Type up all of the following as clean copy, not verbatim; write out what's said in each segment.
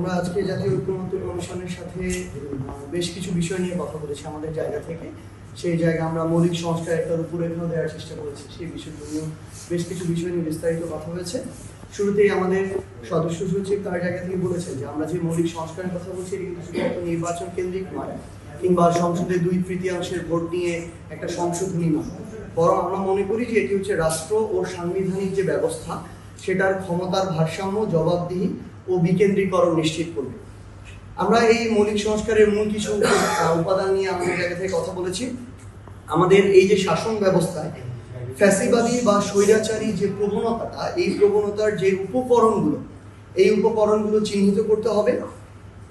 আমরা আজকে জাতীয় ঐক্যমত্য কমিশনের সাথে বেশ কিছু বিষয় নিয়ে কথা বলেছি আমাদের জায়গা থেকে। সেই জায়গায় আমরা মৌলিক সংস্কার একটা রূপরেখা দেওয়ার চেষ্টা করেছি। সেই বিষয়গুলো নিয়ে বেশ কিছু বিষয় নিয়ে বিস্তারিত কথা হয়েছে। শুরুতেই আমাদের সদস্য সচিব তার জায়গা থেকে বলেছেন যে আমরা যে মৌলিক সংস্কারের কথা বলছি এটি কিন্তু শুধুমাত্র নির্বাচন কেন্দ্রিক নয়, কিংবা সংসদে 2/3 ভোট নিয়ে একটা সংশোধনী নয়, বরং আমরা মনে করি যে এটি হচ্ছে রাষ্ট্র ও সাংবিধানিক যে ব্যবস্থা সেটার ক্ষমতার ভারসাম্য, জবাবদিহি ও বিকেন্দ্রীকরণ নিশ্চিত করবে। আমরা এই মৌলিক সংস্কারের মূল কিছু উপাদান নিয়ে আমাদের জায়গা থেকে কথা বলেছি। আমাদের এই যে শাসন ব্যবস্থায় ফ্যাসিবাদী বা স্বৈরাচারী যে প্রবণতাটা, এই প্রবণতার যে উপকরণগুলো চিহ্নিত করতে হবে।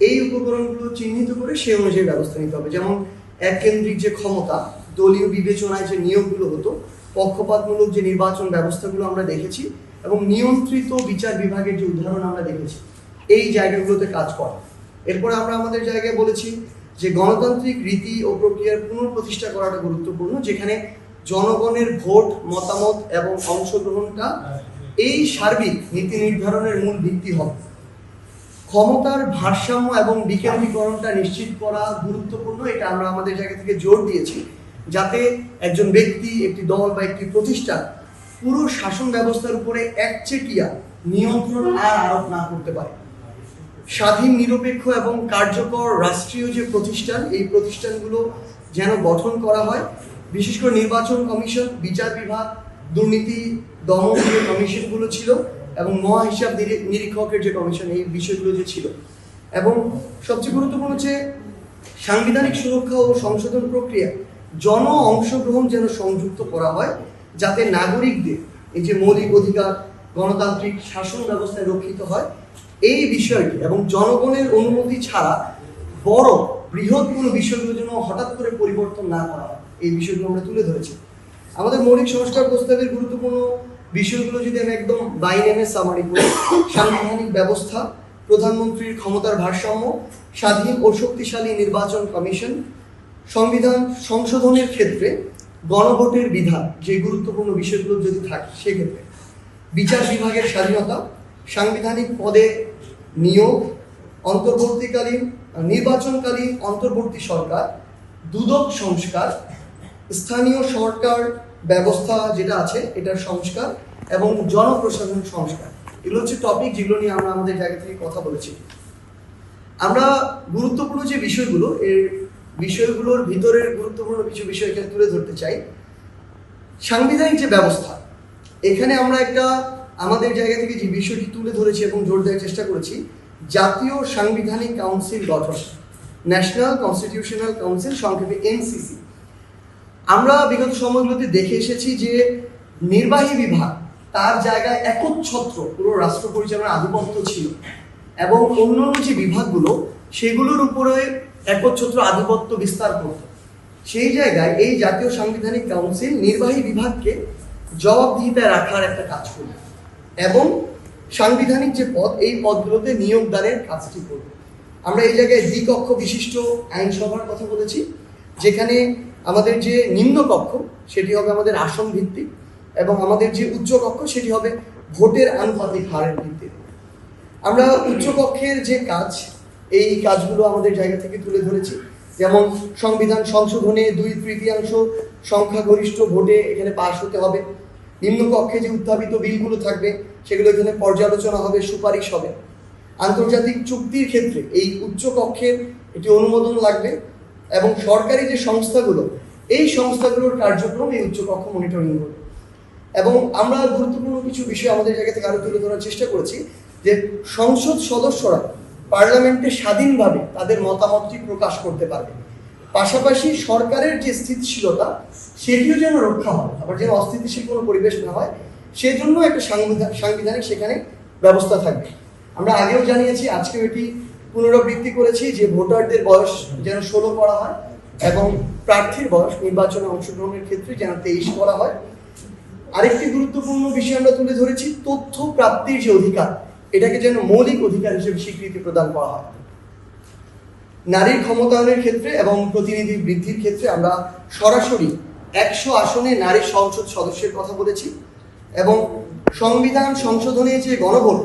এই উপকরণগুলো চিহ্নিত করে সে অনুযায়ী ব্যবস্থা নিতে হবে। যেমন এককেন্দ্রিক যে ক্ষমতা, দলীয় বিবেচনায় যে নিয়োগগুলো হতো, পক্ষপাতমূলক যে নির্বাচন ব্যবস্থাগুলো আমরা দেখেছি, এবং নিয়ন্ত্রিত বিচার বিভাগের যে উদাহরণ আমরা দেখেছি, এই জায়গাগুলোতে কাজ করা। এরপরে আমরা আমাদের জায়গায় বলেছি যে গণতান্ত্রিক রীতি ও প্রক্রিয়ার পুনঃপ্রতিষ্ঠা করাটা গুরুত্বপূর্ণ, যেখানে জনগণের ভোট, মতামত এবং অংশগ্রহণটা এই সার্বিক নীতি নির্ধারণের মূল ভিত্তি হবে। ক্ষমতার ভারসাম্য এবং বিকেন্দ্রীকরণটা নিশ্চিত করা গুরুত্বপূর্ণ, এটা আমরা আমাদের জায়গা থেকে জোর দিয়েছি, যাতে একজন ব্যক্তি, একটি দল বা একটি প্রতিষ্ঠান পুরো শাসন ব্যবস্থার উপরে একচেটিয়া নিয়ন্ত্রণ আর আরোপ না করতে পারে। স্বাধীন, নিরপেক্ষ এবং কার্যকর রাষ্ট্রীয় যে প্রতিষ্ঠান, এই প্রতিষ্ঠানগুলো যেন গঠন করা হয়। বিশেষ করে নির্বাচন কমিশন, বিচার বিভাগ, দুর্নীতি দমন যে কমিশনগুলো ছিল, এবং মহা হিসাব নিরীক্ষকের যে কমিশন, এই বিষয়গুলো যে ছিল। এবং সবচেয়ে গুরুত্বপূর্ণ হচ্ছে সাংবিধানিক সুরক্ষা ও সংশোধন প্রক্রিয়া জন অংশগ্রহণ যেন সংযুক্ত করা হয়, যাতে নাগরিকদের এই যে মৌলিক অধিকার গণতান্ত্রিক শাসন ব্যবস্থায় রক্ষিত হয়। এই বিষয়টি এবং জনগণের অনুমতি ছাড়া বৃহৎ কোনো বিষয়গুলো যেন হঠাৎ করে পরিবর্তন না করা হয়, এই বিষয়গুলো আমরা তুলে ধরেছি। আমাদের মৌলিক সংস্কার প্রস্তাবের গুরুত্বপূর্ণ বিষয়গুলো যদি আমি একদম বাইনেমে সামারি করি: সাংবিধানিক ব্যবস্থা, প্রধানমন্ত্রীর ক্ষমতার ভারসাম্য, স্বাধীন ও শক্তিশালী নির্বাচন কমিশন, সংবিধান সংশোধনের ক্ষেত্রে গণভোটের বিধান, যে গুরুত্বপূর্ণ বিষয়গুলো যদি থাকে সেক্ষেত্রে বিচার বিভাগের স্বাধীনতা, সাংবিধানিক পদে নিয়োগ, নির্বাচনকালীন অন্তর্বর্তী সরকার, দুদক সংস্কার, স্থানীয় সরকার ব্যবস্থা যেটা আছে এটার সংস্কার, এবং জনপ্রশাসন সংস্কার। এগুলো হচ্ছে টপিক যেগুলো নিয়ে আমরা আমাদের জায়গা থেকে কথা বলেছি। আমরা গুরুত্বপূর্ণ যে বিষয়গুলো, এর বিষয়গুলোর ভিতরের গুরুত্বপূর্ণ কিছু বিষয় এখানে তুলে ধরতে চাই। সাংবিধানিক যে ব্যবস্থা, এখানে আমরা একটা আমাদের জায়গা থেকে যে বিষয়টি তুলে ধরেছি এবং জোর দেওয়ার চেষ্টা করেছি, জাতীয় সাংবিধানিক কাউন্সিল গঠন, ন্যাশনাল কনস্টিটিউশনাল কাউন্সিল, সংক্ষেপে এনসিসি। আমরা বিগত সময়গুলোতে দেখে এসেছি যে নির্বাহী বিভাগ তার জায়গায় একচ্ছত্র পুরো রাষ্ট্র পরিচালনার আধিপত্য ছিল, এবং অন্যান্য যে বিভাগগুলো সেগুলোর উপরে একচ্ছত্র আধিপত্য বিস্তার করত। সেই জায়গায় এই জাতীয় সাংবিধানিক কাউন্সিল নির্বাহী বিভাগকে জবাবদিহিতায় রাখার একটা কাজ করবে, এবং সাংবিধানিক যে পদ, এই পদগুলোতে নিয়োগদানের কাজটি করবে। আমরা এই জায়গায় দ্বিকক্ষ বিশিষ্ট আইনসভার কথা বলেছি, যেখানে আমাদের যে নিম্ন কক্ষ সেটি হবে আমাদের আসন ভিত্তিক, এবং আমাদের যে উচ্চ কক্ষ সেটি হবে ভোটের আনুপাতিক হারের ভিত্তিতে। আমরা উচ্চ কক্ষের যে কাজ, এই কাজগুলো আমাদের জায়গা থেকে তুলে ধরেছি। যেমন সংবিধান সংশোধনে 2/3 সংখ্যাগরিষ্ঠ ভোটে এখানে পাশ হতে হবে। নিম্ন কক্ষে যে উত্থাপিত বিলগুলো থাকবে সেগুলো এখানে পর্যালোচনা হবে, সুপারিশ হবে। আন্তর্জাতিক চুক্তির ক্ষেত্রে এই উচ্চ কক্ষের একটি অনুমোদন লাগবে, এবং সরকারি যে সংস্থাগুলো, এই সংস্থাগুলোর কার্যক্রম এই উচ্চ কক্ষ মনিটরিং করবে। এবং আমরা গুরুত্বপূর্ণ কিছু বিষয় আমাদের জায়গা থেকে আরো তুলে ধরার চেষ্টা করেছি, যে সংসদ সদস্যরা পার্লামেন্টে স্বাধীনভাবে তাদের মতামতটি প্রকাশ করতে পারবে। পাশাপাশি সরকারের যে স্থিতিশীলতা সেটিও যেন রক্ষা হয়, আবার যেন অস্থিতিশীল কোনো পরিবেশ না হয়, সেজন্য একটা সাংবিধানিক সেখানে ব্যবস্থা থাকবে। আমরা আগেও জানিয়েছি, আজকেও এটি পুনরাবৃত্তি করেছি, যে ভোটারদের বয়স যেন 16 করা হয়, এবং প্রার্থীর বয়স নির্বাচনে অংশগ্রহণের ক্ষেত্রে যেন 23 করা হয়। আরেকটি গুরুত্বপূর্ণ বিষয় আমরা তুলে ধরেছি, তথ্য প্রাপ্তির যে অধিকার, এটাকে যেন মৌলিক অধিকার হিসেবে স্বীকৃতি প্রদান করা হয়। নারীর ক্ষমতায়নের ক্ষেত্রে এবং প্রতিনিধি বৃদ্ধির ক্ষেত্রে আমরা সরাসরি 100 আসনে নারী সংসদ সদস্যের কথা বলেছি, এবং সংবিধান সংশোধনে যে গণভোট,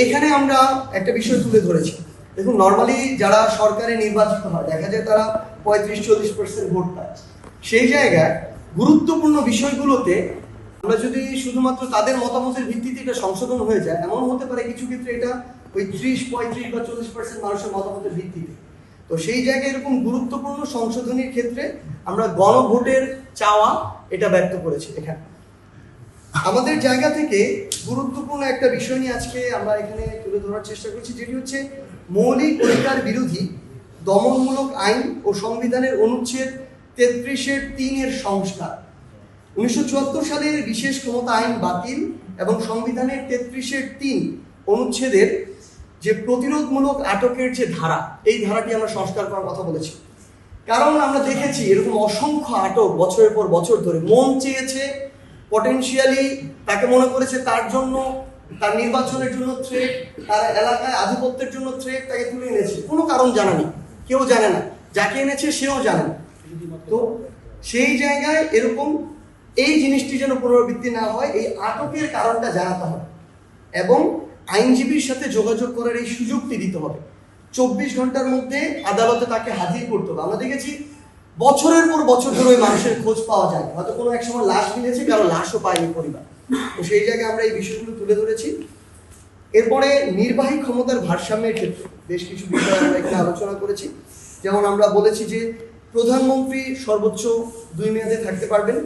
এখানে আমরা একটা বিষয় তুলে ধরেছি। দেখুন, নর্মালি যারা সরকারে নির্বাচিত হয় দেখা যায় তারা 35-40% ভোট পায়। সেই জায়গায় গুরুত্বপূর্ণ বিষয়গুলোতে আমরা যদি শুধুমাত্র তাদের মতামতের ভিত্তিতে এটা সংশোধন হয়ে যায়, এমন হতে পারে কিছু ক্ষেত্রে এটা ওই 30-35 বা 40% মানুষের মতামতের ভিত্তিতে। তো সেই জায়গায় এরকম গুরুত্বপূর্ণ সংশোধনীর ক্ষেত্রে আমরা গণভোটের চাওয়া এটা ব্যক্ত করেছি। এখানে আমাদের জায়গা থেকে গুরুত্বপূর্ণ একটা বিষয় নিয়ে আজকে আমরা এখানে তুলে ধরার চেষ্টা করছি, যেটি হচ্ছে মৌলিক অধিকার বিরোধী দমনমূলক আইন ও সংবিধানের অনুচ্ছেদ 33(3) সংস্কার। 1974 সালের বিশেষ ক্ষমতা আইন বাতিল এবং সংবিধানের 33(3) অনুচ্ছেদের যে প্রতিরোধমূলক আটকের যে ধারা, এই ধারাটি আমরা সংস্কার করার কথা বলেছি। কারণ আমরা দেখেছি এরকম অসংখ্য আটক বছরের পর বছর ধরে, মন চেয়েছে, পটেনশিয়ালি তাকে মনে করেছে তার জন্য, তার নির্বাচনের জন্য থ্রেট, তার এলাকায় আধিপত্যের জন্য থ্রেট, তাকে তুলে এনেছে, কোনো কারণ জানা নেই, কেউ জানে না, যাকে এনেছে সেও জানে না। তো সেই জায়গায় এরকম এই জিনিসটি যেন পুনরাবৃত্তি না হয়, এই আটকের কারণটা জানাতে হবে এবং আইনজীবীর সাথে যোগাযোগ করার এই সুযোগটি দিতে হবে। 24 ঘন্টার মধ্যে আদালতে তাকে হাজির করতে হবে। আমরা দেখেছি বছরের পর বছর ধরে ওই মানুষের খোঁজ পাওয়া যায়, হয়তো কোনো এক সময় লাশ মিলেছে, কারো লাশও পায়নি পরিবার। তো সেই জায়গায় আমরা এই বিষয়গুলো তুলে ধরেছি। এরপরে নির্বাহী ক্ষমতার ভারসাম্যের ক্ষেত্রে বেশ কিছু বিষয় আমরা এখানে আলোচনা করেছি। যেমন আমরা বলেছি যে প্রধানমন্ত্রী সর্বোচ্চ 2 মেয়াদে থাকতে পারবেন,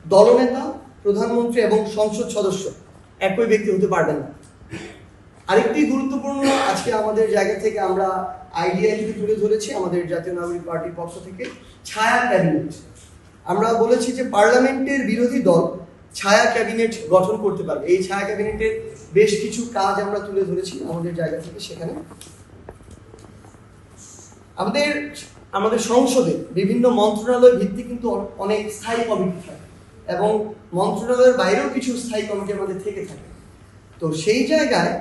দলনেতা, প্রধানমন্ত্রী এবং সংসদ সদস্য একই ব্যক্তি হতে পারবেন না। আরেকটি গুরুত্বপূর্ণ আজকে আমাদের জায়গা থেকে আমরা আইডিয়া হিসেবে তুলে ধরেছি আমাদের জাতীয় নাগরিক পার্টির পক্ষ থেকে, ছায়া ক্যাবিনেট। আমরা বলেছি যে পার্লামেন্টের বিরোধী দল ছায়া ক্যাবিনেট গঠন করতে পারবে। এই ছায়া ক্যাবিনেটের বেশ কিছু কাজ আমরা তুলে ধরেছি আমাদের জায়গা থেকে। সেখানে আমাদের সংসদে বিভিন্ন মন্ত্রণালয় ভিত্তিক কিন্তু অনেক স্থায়ী কমিটি থাকে এবং মন্ত্রণালয়ের বাইরেও কিছু স্থায়ী কমিটি আমাদের থেকে থাকে। তো সেই জায়গায়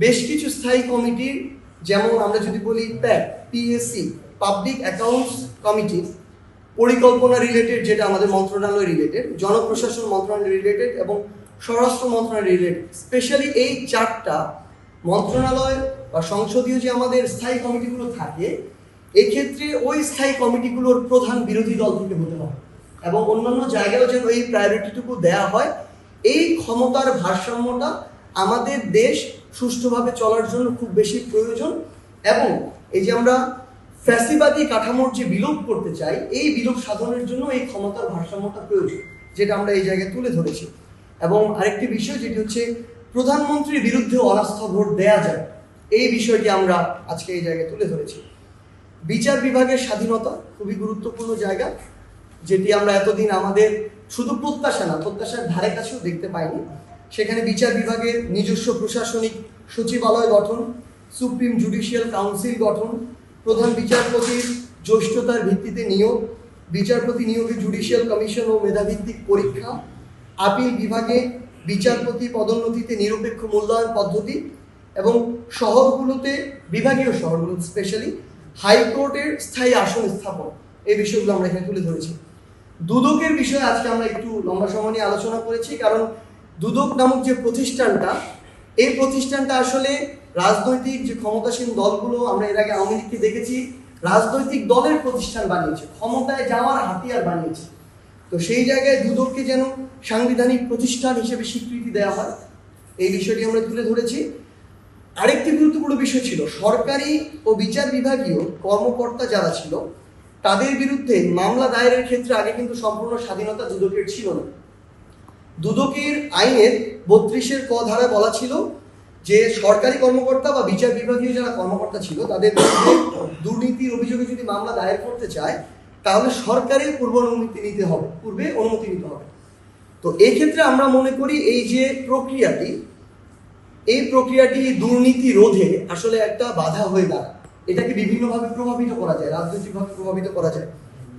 বেশ কিছু স্থায়ী কমিটির, যেমন আমরা যদি বলি পিএসসি, পাবলিক অ্যাকাউন্টস কমিটি, পরিকল্পনা রিলেটেড যেটা আমাদের মন্ত্রণালয় রিলেটেড, জনপ্রশাসন মন্ত্রণালয় রিলেটেড এবং স্বরাষ্ট্র মন্ত্রণালয় রিলেটেড, স্পেশালি এই 4টা মন্ত্রণালয় বা সংসদীয় যে আমাদের স্থায়ী কমিটিগুলো থাকে, এক্ষেত্রে ওই স্থায়ী কমিটিগুলোর প্রধান বিরোধী দল থেকে হতে হবে এবং অন্যান্য জায়গায়ও যেন এই প্রায়োরিটিটুকু দেওয়া হয়। এই ক্ষমতার ভারসাম্যটা আমাদের দেশ সুষ্ঠুভাবে চলার জন্য খুব বেশি প্রয়োজন এবং এই যে আমরা ফ্যাসিবাদী কাঠামোর যে বিলোপ করতে চাই, এই বিলোপ সাধনের জন্য এই ক্ষমতার ভারসাম্যটা প্রয়োজন, যেটা আমরা এই জায়গায় তুলে ধরেছি। এবং আরেকটি বিষয় যেটি হচ্ছে প্রধানমন্ত্রীর বিরুদ্ধে অনাস্থা ভোট দেয়া যায়, এই বিষয়টি আমরা আজকে এই জায়গায় তুলে ধরেছি। বিচার বিভাগের স্বাধীনতা খুবই গুরুত্বপূর্ণ জায়গা, যেটি আমরা এতদিন আমাদের শুধু প্রত্যাশা না, প্রত্যাশার ধারে কাছেও দেখতে পাইনি। সেখানে বিচার বিভাগের নিজস্ব প্রশাসনিক সচিবালয় গঠন, সুপ্রিম জুডিশিয়াল কাউন্সিল গঠন, প্রধান বিচারপতির জ্যেষ্ঠতার ভিত্তিতে নিয়োগ, বিচারপতি নিয়োগে জুডিশিয়াল কমিশন ও মেধাভিত্তিক পরীক্ষা, আপিল বিভাগে বিচারপতি পদোন্নতিতে নিরপেক্ষ মূল্যায়ন পদ্ধতি এবং শহরগুলোতে, বিভাগীয় শহরগুলোতে স্পেশালি হাইকোর্টের স্থায়ী আসন স্থাপন, এই বিষয়গুলো আমরা এখানে তুলে ধরেছি। দুদকের বিষয়ে আজকে আমরা একটু লম্বা সময় নিয়ে আলোচনা করেছি, কারণ দুদক নামক যে প্রতিষ্ঠানটা, এই প্রতিষ্ঠানটা আসলে রাজনৈতিক যে ক্ষমতাসীন দলগুলো, আমরা এর আগে আওয়ামী লীগকে দেখেছি রাজনৈতিক দলের প্রতিষ্ঠান বানিয়েছে, ক্ষমতায় যাওয়ার হাতিয়ার বানিয়েছে। তো সেই জায়গায় দুদককে যেন সাংবিধানিক প্রতিষ্ঠান হিসেবে স্বীকৃতি দেওয়া হয়, এই বিষয়টি আমরা তুলে ধরেছি। আরেকটি গুরুত্বপূর্ণ বিষয় ছিল সরকারি ও বিচার বিভাগীয় কর্মকর্তা যারা ছিল তাদের বিরুদ্ধে মামলা দায়েরের ক্ষেত্রে আগে কিন্তু সম্পূর্ণ স্বাধীনতা দুদকের ছিল না। দুদকের আইনের 32 ক ধারায় বলা ছিল যে সরকারি কর্মকর্তা বা বিচার বিভাগীয় যারা কর্মকর্তা ছিল তাদের বিরুদ্ধে দুর্নীতির অভিযোগে যদি মামলা দায়ের করতে চায় তাহলে সরকারের পূর্বে অনুমতি নিতে হবে। তো এই ক্ষেত্রে আমরা মনে করি এই যে প্রক্রিয়াটি দুর্নীতি রোধে আসলে একটা বাধা হয়ে দাঁড়ায়। এটাকে বিভিন্নভাবে প্রভাবিত করা যায়, রাজনৈতিকভাবে প্রভাবিত করা যায়।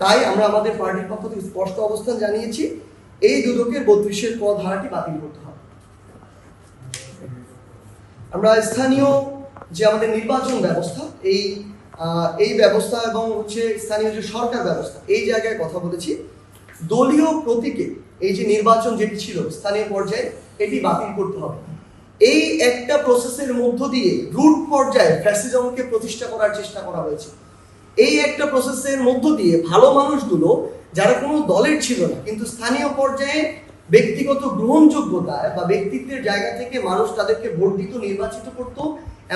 তাই আমরা আমাদের পার্টির পক্ষ থেকে স্পষ্ট অবস্থান জানিয়েছি, এই দুদকের 32 ক ধারাটি বাতিল করতে হবে। আমরা স্থানীয় যে আমাদের নির্বাচন ব্যবস্থা, এই ব্যবস্থা এবং হচ্ছে স্থানীয় যে সরকার ব্যবস্থা, এই জায়গায় কথা বলেছি। দলীয় প্রতীকে এই যে নির্বাচন যেটি ছিল স্থানীয় পর্যায়ে, এটি বাতিল করতে হবে। এই একটা প্রসেসের মধ্য দিয়ে রুট পর্যায়ে ফ্যাসিজমকে প্রতিষ্ঠা করার চেষ্টা করা হয়েছে। এই একটা প্রসেসের মধ্য দিয়ে ভালো মানুষগুলো যারা কোনো দলের ছিল না, কিন্তু স্থানীয় পর্যায়ে ব্যক্তিগত গ্রহণযোগ্যতায় বা ব্যক্তিত্বের জায়গা থেকে মানুষ তাদেরকে ভোট দিত, নির্বাচিত করত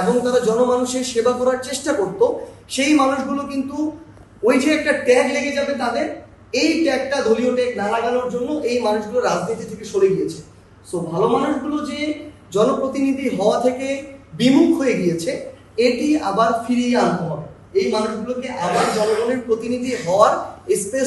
এবং তারা জনমানুষের সেবা করার চেষ্টা করত, সেই মানুষগুলো কিন্তু ওই যে একটা ট্যাগ লেগে যাবে তাদের, এই ট্যাগটা দলীয় ট্যাগ না লাগানোর জন্য এই মানুষগুলো রাজনীতি থেকে সরে গিয়েছে। সো ভালো মানুষগুলো যে জনপ্রতিনিধি হওয়া থেকে বিমুখ হয়ে গিয়েছে, এটি আবার ফিরিয়ে আনতে হবে। এই মানুষগুলোকে আবার জনগণের প্রতিনিধি হওয়ার স্পেস